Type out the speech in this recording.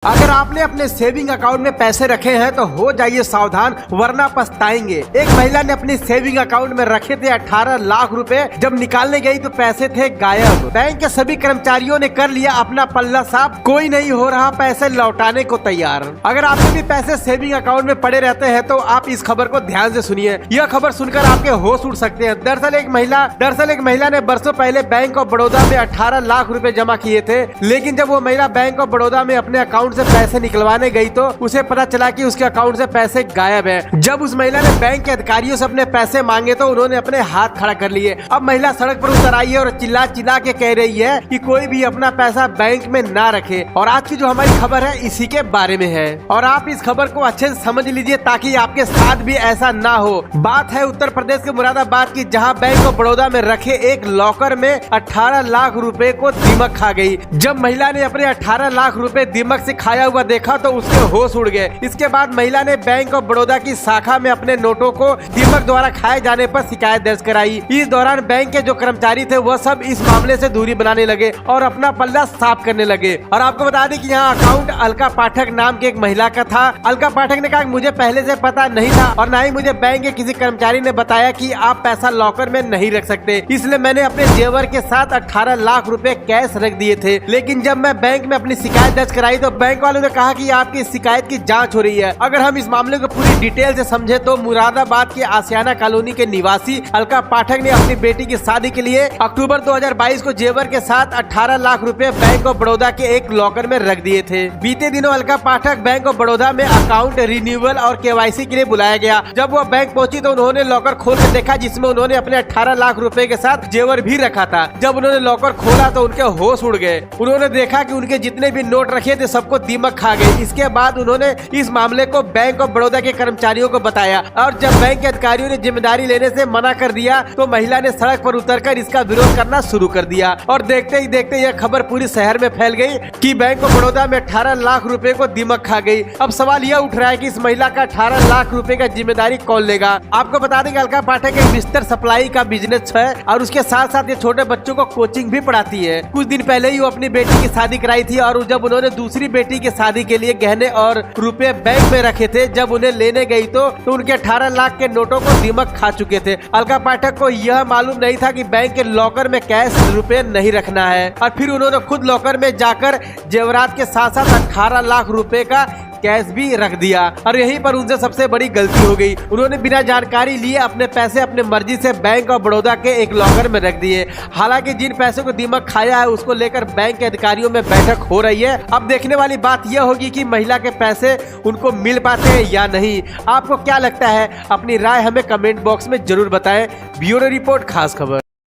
अगर आपने अपने सेविंग अकाउंट में पैसे रखे हैं तो हो जाइए सावधान, वरना पछताएंगे। एक महिला ने अपनी सेविंग अकाउंट में रखे थे 18 लाख रुपए। जब निकालने गई तो पैसे थे गायब। बैंक के सभी कर्मचारियों ने कर लिया अपना पल्ला साफ, कोई नहीं हो रहा पैसे लौटाने को तैयार। अगर आपके भी पैसे सेविंग अकाउंट में पड़े रहते हैं तो आप इस खबर को ध्यान से सुनिए। यह खबर सुनकर आपके होश उड़ सकते हैं। दरअसल एक महिला ने बरसों पहले बैंक ऑफ बड़ौदा में 18 लाख रुपए जमा किए थे, लेकिन जब वो महिला बैंक ऑफ बड़ौदा में अपने अकाउंट से पैसे निकलवाने गई तो उसे पता चला कि उसके अकाउंट से पैसे गायब हैं। जब उस महिला ने बैंक के अधिकारियों से अपने पैसे मांगे तो उन्होंने अपने हाथ खड़ा कर लिए। अब महिला सड़क पर उतर आई है और चिल्ला चिल्ला के कह रही है कि कोई भी अपना पैसा बैंक में ना रखे। और आज की जो हमारी खबर है इसी के बारे में है, और आप इस खबर को अच्छे से समझ लीजिए ताकि आपके साथ भी ऐसा ना हो। बात है उत्तर प्रदेश के मुरादाबाद की, जहाँ बैंक ऑफ बड़ौदा में रखे एक लॉकर में 18 लाख रुपए को दीमक खा गई। जब महिला ने अपने 18 लाख रुपए दीमक से खाया हुआ देखा तो उसके होश उड़ गए। इसके बाद महिला ने बैंक ऑफ बड़ौदा की शाखा में अपने नोटों को दीमक द्वारा खाए जाने पर शिकायत दर्ज कराई। इस दौरान बैंक के जो कर्मचारी थे वह सब इस मामले से दूरी बनाने लगे और अपना पल्ला साफ करने लगे। और आपको बता दें कि यहाँ अकाउंट अलका पाठक नाम की एक महिला का था। अलका पाठक ने कहा मुझे पहले से पता नहीं था और न ही मुझे बैंक के किसी कर्मचारी ने बताया कि आप पैसा लॉकर में नहीं रख सकते, इसलिए मैंने अपने जेवर के साथ 18 लाख रुपए कैश रख दिए थे। लेकिन जब मैं बैंक में अपनी शिकायत दर्ज कराई तो बैंक वालों ने कहा कि आपकी शिकायत की जांच हो रही है। अगर हम इस मामले को पूरी डिटेल से समझे तो मुरादाबाद के आशियाना कॉलोनी के निवासी अलका पाठक ने अपनी बेटी की शादी के लिए अक्टूबर 2022 को जेवर के साथ 18 लाख रुपए बैंक ऑफ बड़ौदा के एक लॉकर में रख दिए थे। बीते दिनों अलका पाठक बैंक ऑफ बड़ौदा में अकाउंट रिन्यूअल और केवाईसी के लिए बुलाया गया। जब वो बैंक पहुंची तो उन्होंने लॉकर खोल कर देखा जिसमें उन्होंने अपने 18 लाख रुपए के साथ जेवर भी रखा था। जब उन्होंने लॉकर खोला तो उनके होश उड़ गए। उन्होंने देखा कि उनके जितने भी नोट रखे थे सबको दीमक खा गई। इसके बाद उन्होंने इस मामले को बैंक ऑफ बड़ौदा के कर्मचारियों को बताया और जब बैंक के अधिकारियों ने जिम्मेदारी लेने से मना कर दिया तो महिला ने सड़क पर उतरकर इसका विरोध करना शुरू कर दिया। और देखते ही देखते यह खबर पूरी शहर में फैल गई कि बैंक ऑफ बड़ौदा में 18 लाख रुपए को दीमक खा गई। अब सवाल यह उठ रहा है कि इस महिला का 18 लाख रुपए का जिम्मेदारी कौन लेगा। आपको बता दें कि अलका पाठक एक बिस्तर सप्लाई का बिजनेस है और उसके साथ साथ ये छोटे बच्चों को कोचिंग भी पढ़ाती है। कुछ दिन पहले ही वो अपनी बेटी की शादी कराई थी और जब उन्होंने दूसरी बेटी की शादी के लिए गहने और रुपए बैंक में रखे थे, जब उन्हें लेने गई तो उनके 18 लाख के नोटों को दीमक खा चुके थे। अलका पाठक को यह मालूम नहीं था कि बैंक के लॉकर में कैश रुपए नहीं रखना है और फिर उन्होंने खुद लॉकर में जाकर जेवरात के साथ साथ 18 लाख रुपए का कैश भी रख दिया। और यहीं पर उनसे सबसे बड़ी गलती हो गई। उन्होंने बिना जानकारी लिए अपने पैसे अपने मर्जी से बैंक ऑफ बड़ौदा के एक लॉकर में रख दिए। हालांकि जिन पैसों को दीमक खाया है उसको लेकर बैंक के अधिकारियों में बैठक हो रही है। अब देखने वाली बात यह होगी कि महिला के पैसे उनको मिल पाते हैं या नहीं। आपको क्या लगता है? अपनी राय हमें कमेंट बॉक्स में जरूर बताएं। ब्यूरो रिपोर्ट, खास खबर।